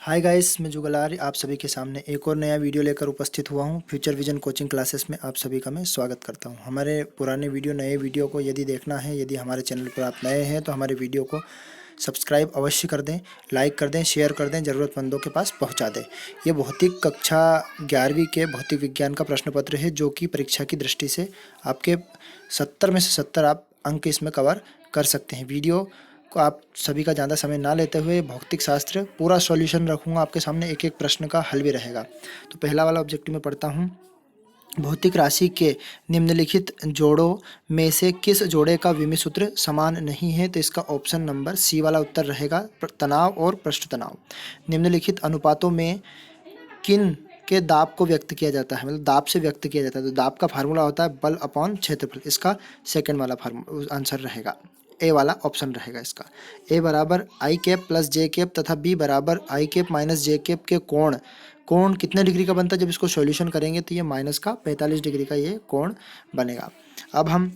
Hi guys, मैं जुगलार आप सभी के सामने एक और नया वीडियो लेकर उपस्थित हुआ हूँ। फ्यूचर विजन कोचिंग क्लासेस में आप सभी का मैं स्वागत करता हूँ। हमारे पुराने वीडियो नए वीडियो को यदि देखना है, यदि हमारे चैनल पर आप नए हैं तो हमारे वीडियो को सब्सक्राइब अवश्य कर दें, लाइक कर दें, शेयर कर दें, ज़रूरतमंदों के पास पहुँचा दें। ये भौतिक कक्षा 11वीं के भौतिक विज्ञान का प्रश्न पत्र है, जो कि परीक्षा की दृष्टि से आपके 70 में से 70 आप अंक इसमें कवर कर सकते हैं। वीडियो को आप सभी का ज़्यादा समय ना लेते हुए भौतिक शास्त्र पूरा सॉल्यूशन रखूँगा आपके सामने, एक एक प्रश्न का हल भी रहेगा। तो पहला वाला ऑब्जेक्टिव में पढ़ता हूँ। भौतिक राशि के निम्नलिखित जोड़ों में से किस जोड़े का विमीय सूत्र समान नहीं है? तो इसका ऑप्शन नंबर सी वाला उत्तर रहेगा, तनाव और पृष्ठ तनाव। निम्नलिखित अनुपातों में किन के दाब को व्यक्त किया जाता है, मतलब दाब से व्यक्त किया जाता है? तो दाब का फार्मूला होता है बल अपॉन क्षेत्रफल। इसका सेकंड वाला फार्मूला आंसर रहेगा, ए वाला ऑप्शन रहेगा इसका। ए बराबर आई कैप प्लस जे कैप तथा बी बराबर आई कैप माइनस जे कैप के कोण कोण कितने डिग्री का बनता है? जब इसको सॉल्यूशन करेंगे तो ये माइनस का 45 डिग्री का ये कोण बनेगा। अब हम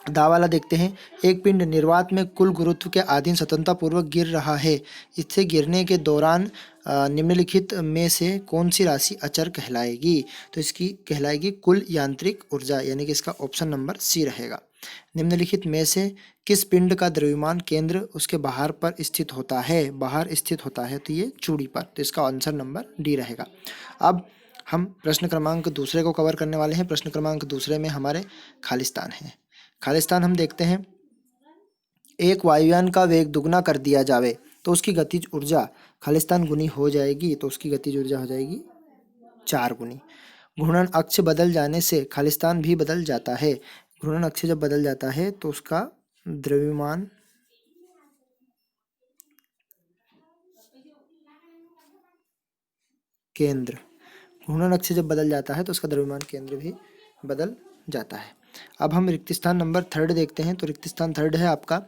दा वाला देखते हैं। एक पिंड निर्वात में कुल गुरुत्व के अधीन स्वतंत्रतापूर्वक गिर रहा है। इससे गिरने के दौरान निम्नलिखित में से कौन सी राशि अचर कहलाएगी? तो इसकी कहलाएगी कुल यांत्रिक ऊर्जा, यानी कि इसका ऑप्शन नंबर सी रहेगा। निम्नलिखित में से किस पिंड का द्रव्यमान केंद्र उसके बाहर पर स्थित होता है? बाहर स्थित होता है तो ये चूड़ी पर, तो इसका आंसर नंबर डी रहेगा। अब हम प्रश्न क्रमांक दूसरे को कवर करने वाले हैं। प्रश्न क्रमांक दूसरे में हमारे खालिस्तान है। खालिस्तान हम देखते हैं। एक वायुयान का वेग दुगना कर दिया जावे तो उसकी गतिज ऊर्जा खालिस्तान गुनी हो जाएगी, तो उसकी गतिज ऊर्जा हो जाएगी 4 गुनी। घूर्णन अक्ष बदल जाने से खालिस्तान भी बदल जाता है। घूर्णन अक्ष जब बदल जाता है तो उसका द्रव्यमान केंद्र, घूर्णन अक्ष जब बदल जाता है तो उसका द्रव्यमान केंद्र भी बदल जाता है। अब हम रिक्त स्थान नंबर 3 देखते हैं। तो रिक्त स्थान 3 है आपका।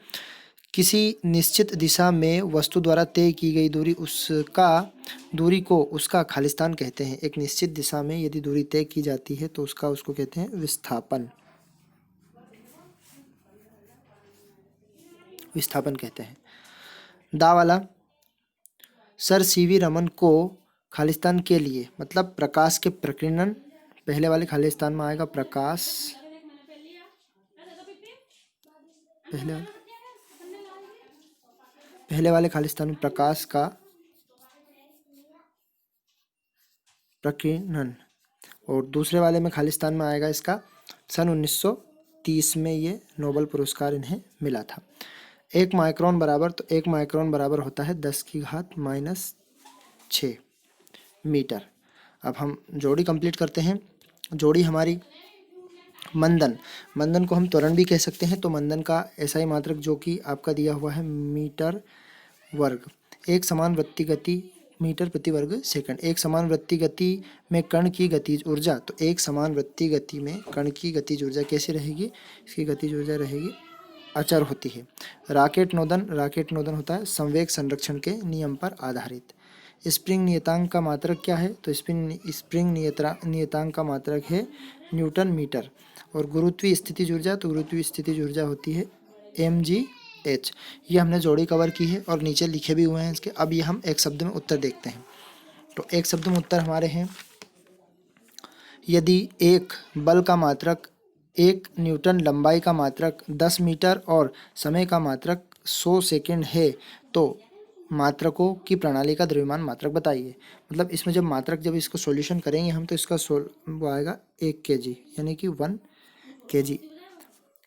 किसी निश्चित दिशा में वस्तु द्वारा तय की गई दूरी को उसका खालिस्तान कहते हैं। एक निश्चित दिशा में यदि दूरी तय की जाती है तो उसको कहते हैं विस्थापन। विस्थापन कहते हैं। दा वाला, सर सीवी रमन को खालिस्तान के लिए मतलब प्रकाश के प्रकीर्णन, पहले वाले खालिस्तान में आएगा प्रकाश, पहले वाले खालिस्तान में प्रकाश का प्रकीर्णन, और दूसरे वाले में खालिस्तान में आएगा इसका सन 1930 में ये नोबेल पुरस्कार इन्हें मिला था। 1 माइक्रोन बराबर, तो 1 माइक्रोन बराबर होता है 10⁻⁻6 मीटर। अब हम जोड़ी कंप्लीट करते हैं। जोड़ी हमारी मंदन, मंदन को हम त्वरण भी कह सकते हैं। तो मंदन का ऐसा ही मात्रक जो कि आपका दिया हुआ है मीटर वर्ग। एक समान वृत्ति गति मीटर प्रति वर्ग सेकंड। एक समान वृत्ति गति में कण की गतिज ऊर्जा, तो एक समान वृत्ति गति में कण की गतिज ऊर्जा कैसी रहेगी? इसकी गतिज ऊर्जा रहेगी अचर होती है। राकेट नोदन होता है संवेग संरक्षण के नियम पर आधारित। स्प्रिंग नियतांक का मात्रक क्या है? तो स्प्रिंग नियतांक का मात्रक है न्यूटन मीटर। और गुरुत्वीय स्थितिज ऊर्जा, तो गुरुत्वीय स्थितिज ऊर्जा होती है mgh। ये हमने जोड़ी कवर की है और नीचे लिखे भी हुए हैं इसके। अब ये हम एक शब्द में उत्तर देखते हैं। तो एक शब्द में उत्तर हमारे हैं, यदि एक बल का मात्रक 1 न्यूटन, लंबाई का मात्रक 10 मीटर और समय का मात्रक 100 सेकंड है, तो मात्रकों की प्रणाली का द्रव्यमान मात्रक बताइए। मतलब इसमें जब इसको सॉल्यूशन करेंगे हम, तो इसका वो आएगा 1 kg, यानी कि 1 kg।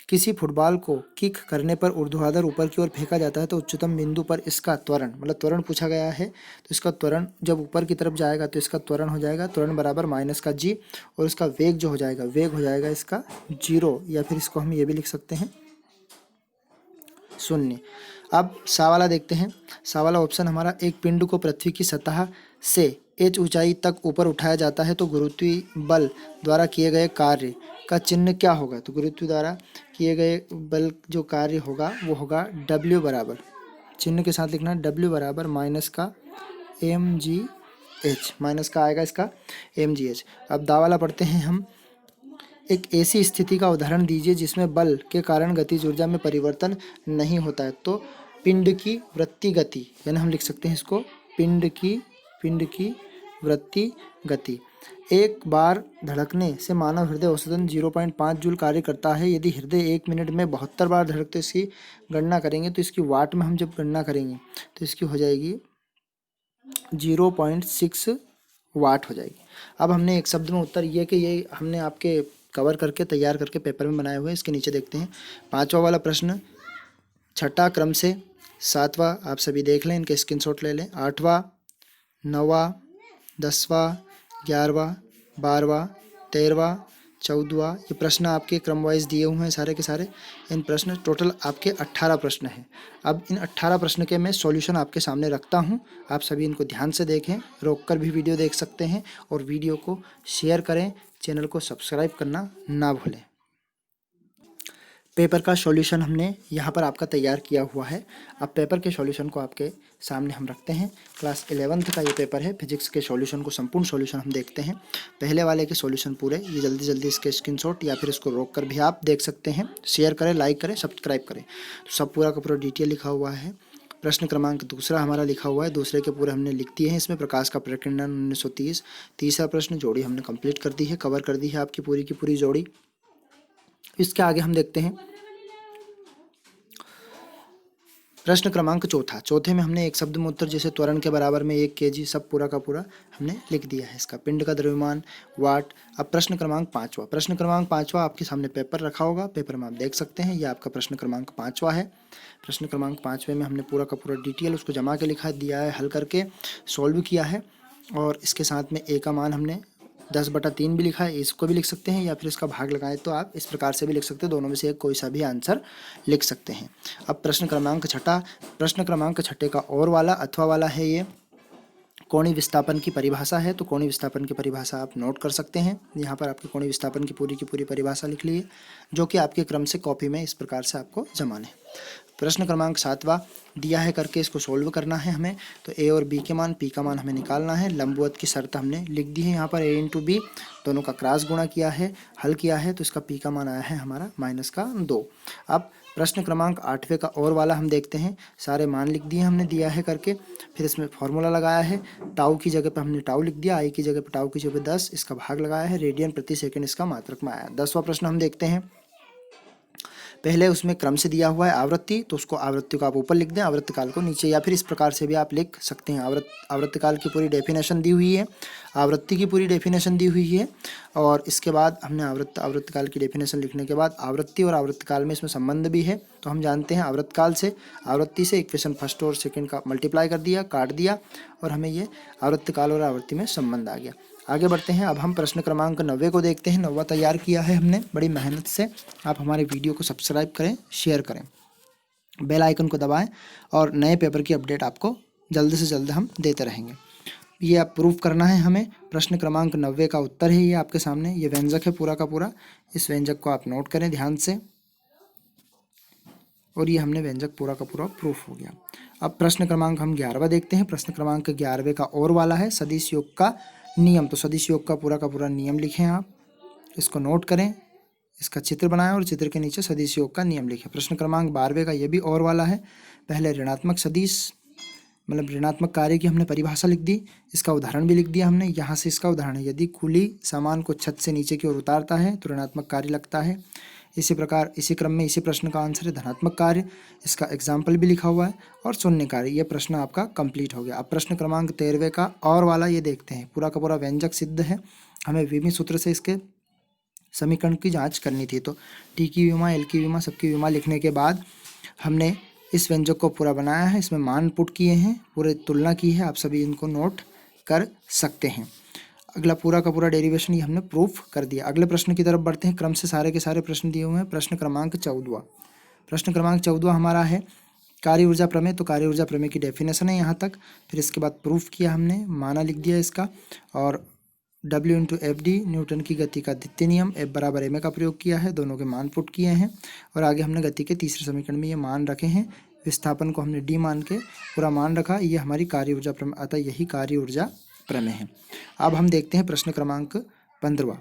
किसी फुटबॉल को किक करने पर ऊर्ध्वाधर ऊपर की ओर फेंका जाता है तो उच्चतम बिंदु पर इसका त्वरण, मतलब त्वरण पूछा गया है, तो इसका त्वरण जब ऊपर की तरफ जाएगा तो इसका त्वरण हो जाएगा त्वरण बराबर माइनस का जी, और इसका वेग जो हो जाएगा, वेग हो जाएगा इसका 0, या फिर इसको हम ये भी लिख सकते हैं 0। अब सा वाला देखते हैं। सा वाला ऑप्शन हमारा, एक पिंड को पृथ्वी की सतह से h ऊंचाई तक ऊपर उठाया जाता है तो गुरुत्वीय बल द्वारा किए गए कार्य का चिन्ह क्या होगा? तो गुरुत्व द्वारा किए गए बल जो कार्य होगा वो होगा W बराबर, चिन्ह के साथ लिखना W बराबर माइनस का mgh, माइनस का आएगा इसका mgh। अब दा वाला पढ़ते हैं हम। एक ऐसी स्थिति का उदाहरण दीजिए जिसमें बल के कारण गतिज ऊर्जा में परिवर्तन नहीं होता है। तो पिंड की वृत्ति गति, यानी हम लिख सकते हैं इसको पिंड की वृत्ति गति। एक बार धड़कने से मानव हृदय औसतन 0.5 जूल कार्य करता है। यदि हृदय 1 मिनट में 72 बार धड़कते इसकी गणना करेंगे तो इसकी वाट में हम जब गणना करेंगे तो इसकी हो जाएगी 0.6 वाट हो जाएगी। अब हमने एक शब्द में उत्तर ये कि ये हमने आपके कवर करके तैयार करके पेपर में बनाए हुए हैं। इसके नीचे देखते हैं 5वां वाला प्रश्न, छठा क्रम से 7वां, आप सभी देख लें, इनके स्क्रीनशॉट ले लें। 8वां, 9वां, 10वां, 11वां, 12वां, 13वां, 14वां, ये प्रश्न आपके क्रम वाइज दिए हुए हैं सारे के सारे। इन प्रश्न टोटल आपके 18 प्रश्न हैं। अब इन 18 प्रश्न के मैं सॉल्यूशन आपके सामने रखता हूं, आप सभी इनको ध्यान से देखें, रोककर भी वीडियो देख सकते हैं और वीडियो को शेयर करें, चैनल को सब्सक्राइब करना ना भूलें। पेपर का सॉल्यूशन हमने यहाँ पर आपका तैयार किया हुआ है। अब पेपर के सॉल्यूशन को आपके सामने हम रखते हैं। क्लास 11th का ये पेपर है। फिजिक्स के सॉल्यूशन को, संपूर्ण सॉल्यूशन हम देखते हैं। पहले वाले के सॉल्यूशन पूरे, ये जल्दी जल्दी इसके स्क्रीनशॉट या फिर इसको रोक कर भी आप देख सकते हैं। शेयर करें, लाइक करें, सब्सक्राइब करें। तो सब पूरा का पूरा डिटेल लिखा हुआ है। प्रश्न क्रमांक दूसरा हमारा लिखा हुआ है, दूसरे के पूरे हमने लिख दिए हैं। इसमें प्रकाश का प्रकीर्णन 1930। तीसरा प्रश्न जोड़ी हमने कंप्लीट कर दी है, कवर कर दी है आपकी पूरी की पूरी जोड़ी। इसके आगे हम देखते हैं प्रश्न क्रमांक चौथा। चौथे में हमने एक शब्द में उत्तर जैसे त्वरण के बराबर में 1 kg, सब पूरा का पूरा हमने लिख दिया है। इसका पिंड का द्रव्यमान वाट। अब प्रश्न क्रमांक 5वां। प्रश्न क्रमांक 5वां आपके सामने पेपर रखा होगा, पेपर में आप देख सकते हैं। ये आपका प्रश्न क्रमांक 5वां है। प्रश्न क्रमांक 5वें में हमने पूरा का पूरा डिटेल उसको जमा के लिखा दिया है, हल करके सॉल्व किया है। और इसके साथ में ए का मान हमने 10/3 भी लिखा है, इसको भी लिख सकते हैं या फिर इसका भाग लगाएं तो आप इस प्रकार से भी लिख सकते हैं। दोनों में से एक कोई सा भी आंसर लिख सकते हैं। अब प्रश्न क्रमांक छठा। प्रश्न क्रमांक छठे का और वाला अथवा वाला है। ये कोणीय विस्थापन की परिभाषा है, तो कोणीय विस्थापन की परिभाषा आप नोट कर सकते हैं। यहाँ पर आपकी कोणीय विस्थापन की पूरी परिभाषा लिख ली है, जो कि आपके क्रम से कॉपी में इस प्रकार से आपको जमाना है। प्रश्न क्रमांक 7वां दिया है, करके इसको सोल्व करना है हमें। तो ए और बी के मान, पी का मान हमें निकालना है। लंबवत की शर्त हमने लिख दी है यहाँ पर, ए इंटू बी, दोनों का क्रॉस गुणा किया है, हल किया है। तो इसका पी का मान आया है हमारा -2। अब प्रश्न क्रमांक 8वें का और वाला हम देखते हैं। सारे मान लिख दिए हमने, दिया है करके, फिर इसमें फॉर्मूला लगाया है। टाउ की जगह पे हमने टाउ लिख दिया, आई की जगह पे टाउ की जगह पे 10, इसका भाग लगाया है, रेडियन प्रति सेकंड इसका मात्रक में आया। 10वां प्रश्न हम देखते हैं। पहले उसमें क्रम से दिया हुआ है आवृत्ति, तो उसको आवृत्ति को आप ऊपर लिख दें, आवर्तकाल को नीचे, या फिर इस प्रकार से भी आप लिख सकते हैं। आवर्तकाल की पूरी डेफिनेशन दी हुई है, आवृत्ति की पूरी डेफिनेशन दी हुई है। और इसके बाद हमने आवर्तकाल की डेफिनेशन लिखने के बाद आवृत्ति और आवर्तकाल में इसमें संबंध भी है। तो हम जानते हैं आवृत्ति से इक्वेशन फर्स्ट और सेकंड का मल्टीप्लाई कर दिया, काट दिया, और हमें ये आवर्तकाल और आवृत्ति में संबंध आ गया। आगे बढ़ते हैं। अब हम प्रश्न क्रमांक 9 को देखते हैं। 9वां तैयार किया है हमने बड़ी मेहनत से। आप हमारे वीडियो को सब्सक्राइब करें, शेयर करें, बेल आइकन को दबाएं, और नए पेपर की अपडेट आपको जल्द से जल्द हम देते रहेंगे। ये आप प्रूफ करना है हमें। प्रश्न क्रमांक 9 का उत्तर है ये आपके सामने। ये व्यंजक है पूरा का पूरा, इस व्यंजक को आप नोट करें ध्यान से, और ये हमने व्यंजक पूरा का पूरा प्रूफ हो गया। अब प्रश्न क्रमांक हम 11वां देखते हैं। प्रश्न क्रमांक 11वें का और वाला है, सदिश योग का नियम। तो सदिश योग का पूरा नियम लिखें आप, इसको नोट करें, इसका चित्र बनाएं और चित्र के नीचे सदिश योग का नियम लिखें। प्रश्न क्रमांक 12वें का ये भी और वाला है। पहले ऋणात्मक सदिश, मतलब ऋणात्मक कार्य की हमने परिभाषा लिख दी, इसका उदाहरण भी लिख दिया हमने। यहाँ से इसका उदाहरण है, यदि कुली सामान को छत से नीचे की ओर उतारता है तो ऋणात्मक कार्य लगता है। इसी प्रकार इसी क्रम में इसी प्रश्न का आंसर है धनात्मक कार्य, इसका एग्जाम्पल भी लिखा हुआ है, और शून्य कार्य। ये प्रश्न आपका कंप्लीट हो गया। अब प्रश्न क्रमांक 13वें का और वाला ये देखते हैं। पूरा का पूरा व्यंजक सिद्ध है, हमें विमीय सूत्र से इसके समीकरण की जांच करनी थी। तो टी की विमा, एल की विमा, सबकी विमा लिखने के बाद हमने इस व्यंजक को पूरा बनाया है। इसमें मान पुट किए हैं, पूरे तुलना की है, आप सभी इनको नोट कर सकते हैं। अगला पूरा का पूरा डेरिवेशन ये हमने प्रूफ कर दिया। अगले प्रश्न की तरफ बढ़ते हैं। क्रम से सारे के सारे प्रश्न दिए हुए हैं। प्रश्न क्रमांक 14। प्रश्न क्रमांक 14 हमारा है कार्य ऊर्जा प्रमेय। तो कार्य ऊर्जा प्रमेय की डेफिनेशन है यहाँ तक, फिर इसके बाद प्रूफ किया हमने, माना लिख दिया इसका, और W × FD न्यूटन की गति का द्वितीय नियम, F = ma का प्रयोग किया है, दोनों के मान पुट किए हैं, और आगे हमने गति के तीसरे समीकरण में ये मान रखे हैं। विस्थापन को हमने D मान के पूरा मान रखा। ये हमारी कार्य ऊर्जा प्रमेय, अतः यही कार्य ऊर्जा प्रमेय है। अब हम देखते हैं प्रश्न क्रमांक 15।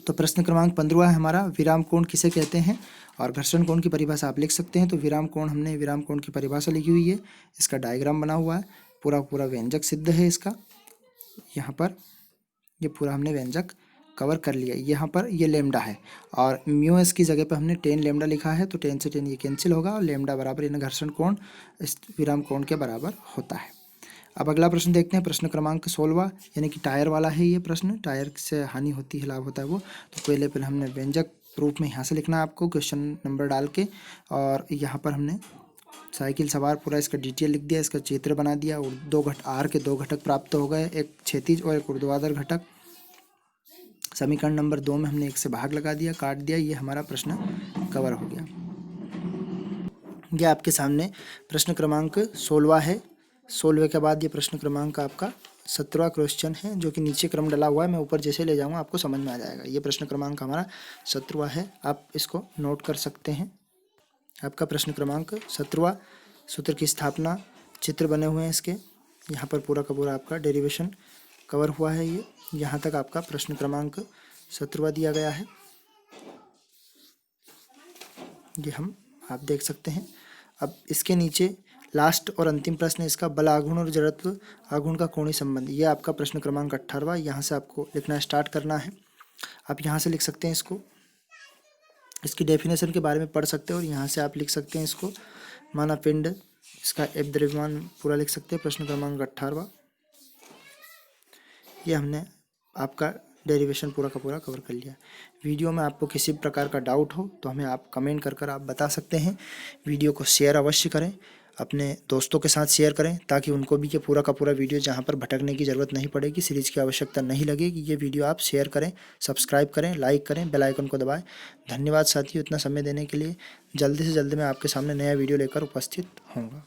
तो प्रश्न क्रमांक 15 है हमारा, विराम कोण किसे कहते हैं, और घर्षण कोण की परिभाषा आप लिख सकते हैं। तो विराम कोण, हमने विराम कोण की परिभाषा लिखी हुई है, इसका डायग्राम बना हुआ है। पूरा पूरा व्यंजक सिद्ध है इसका। यहाँ पर ये पूरा हमने व्यंजक कवर कर लिया। यहाँ पर ये लेमडा है और म्यू एस की जगह पर हमने 10 लेमडा लिखा है, तो 10 से 10 ये कैंसिल होगा और लेमडा बराबर यानी घर्षण कोण इस विराम कोण के बराबर होता है। अब अगला प्रश्न देखते हैं, प्रश्न क्रमांक 16 यानी कि टायर वाला है ये प्रश्न। टायर से हानि होती है लाभ होता है वो। तो पहले हमने व्यंजक रूप में यहाँ से लिखना है आपको क्वेश्चन नंबर डाल के, और यहाँ पर हमने साइकिल सवार पूरा इसका डिटेल लिख दिया, इसका चित्र बना दिया और आर के 2 घटक प्राप्त हो गए, एक क्षैतिज और एक ऊर्ध्वाधर घटक। समीकरण नंबर 2 में हमने 1 से भाग लगा दिया, काट दिया। ये हमारा प्रश्न कवर हो गया। ये आपके सामने प्रश्न क्रमांक 16 है। 16 के बाद ये प्रश्न क्रमांक आपका 17वां क्वेश्चन है, जो कि नीचे क्रम डला हुआ है। मैं ऊपर जैसे ले जाऊंगा आपको समझ में आ जाएगा। ये प्रश्न क्रमांक हमारा 17वां है, आप इसको नोट कर सकते हैं। आपका प्रश्न क्रमांक 17वां, सूत्र की स्थापना, चित्र बने हुए हैं इसके। यहाँ पर पूरा का पूरा आपका डेरिवेशन कवर हुआ है। ये यहाँ तक आपका प्रश्न क्रमांक 17वां दिया गया है। ये आप देख सकते हैं। अब इसके नीचे लास्ट और अंतिम प्रश्न है इसका, बल आघूर्ण और जड़त्व आघूर्ण का कोणीय संबंध। ये आपका प्रश्न क्रमांक 18वां। यहाँ से आपको लिखना स्टार्ट करना है। आप यहाँ से लिख सकते हैं इसको, इसकी डेफिनेशन के बारे में पढ़ सकते हैं और यहाँ से आप लिख सकते हैं इसको माना पिंड, इसका एफ द्रव्यमान पूरा लिख सकते हैं। प्रश्न क्रमांक 18वां। ये हमने आपका डेरिवेशन पूरा का पूरा कवर कर लिया। वीडियो में आपको किसी प्रकार का डाउट हो तो हमें आप कमेंट कर आप बता सकते हैं। वीडियो को शेयर अवश्य करें, अपने दोस्तों के साथ शेयर करें, ताकि उनको भी ये पूरा का पूरा वीडियो जहाँ पर भटकने की ज़रूरत नहीं पड़ेगी, सीरीज़ की आवश्यकता नहीं लगेगी। ये वीडियो आप शेयर करें, सब्सक्राइब करें, लाइक करें, बेल आइकन को दबाएं। धन्यवाद साथियों इतना समय देने के लिए। जल्दी से जल्दी मैं आपके सामने नया वीडियो लेकर उपस्थित होऊंगा।